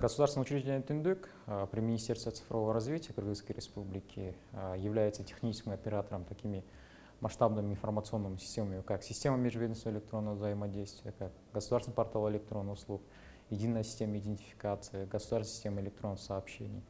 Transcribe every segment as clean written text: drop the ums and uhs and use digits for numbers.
Государственное учреждение «Түндүк» при Министерстве цифрового развития Кыргызской Республики является техническим оператором такими масштабными информационными системами, как система межведомственного электронного взаимодействия, как государственный портал электронных услуг, единая система идентификации, государственная система электронных сообщений.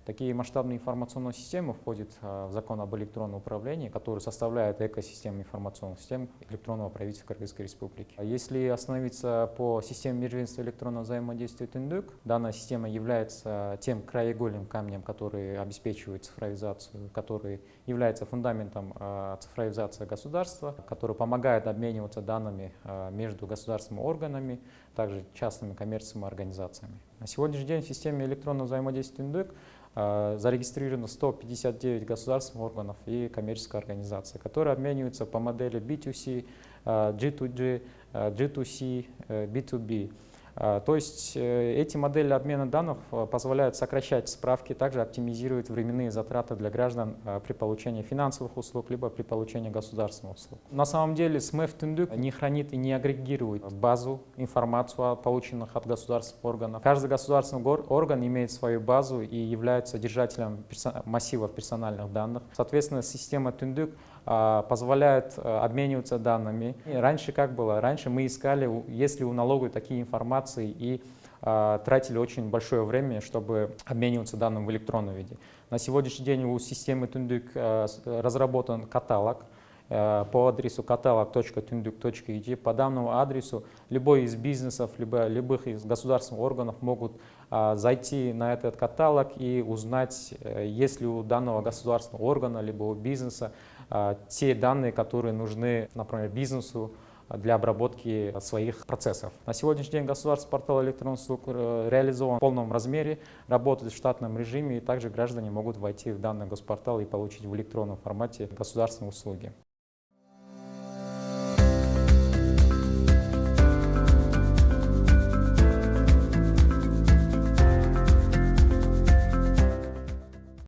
Такие масштабные информационные системы входят в закон об электронном управлении, который составляет экосистему информационных систем электронного правительства Кыргызской Республики. Если остановиться по системе межведомственного электронного взаимодействия «Түндүк», данная система является тем краеугольным камнем, который обеспечивает цифровизацию, который является фундаментом цифровизации государства, который помогает обмениваться данными между государственными органами, также частными коммерческими организациями. На сегодняшний день в системе электронного взаимодействия «Түндүк» зарегистрировано 159 государственных органов и коммерческих организаций, которые обмениваются по модели B2C, G2G, G2C, B2B. То есть эти модели обмена данных позволяют сокращать справки, также оптимизировать временные затраты для граждан при получении финансовых услуг, либо при получении государственных услуг. На самом деле СМЭФ «Түндүк» не хранит и не агрегирует базу, информацию о полученных от государственных органов. Каждый государственный орган имеет свою базу и является держателем массивов персональных данных. Соответственно, система «Түндүк» позволяет обмениваться данными. И раньше как было? Раньше мы искали, есть ли у налоговой такие информации, и тратили очень большое время, чтобы обмениваться данными в электронном виде. На сегодняшний день у системы «Түндүк» разработан каталог по адресу catalog.tundyk.id. По данному адресу любой из бизнесов, либо любых из государственных органов могут зайти на этот каталог и узнать, есть ли у данного государственного органа, либо у бизнеса те данные, которые нужны, например, бизнесу для обработки своих процессов. На сегодняшний день государственный портал электронных услуг реализован в полном размере, работает в штатном режиме, и также граждане могут войти в данный госпортал и получить в электронном формате государственные услуги.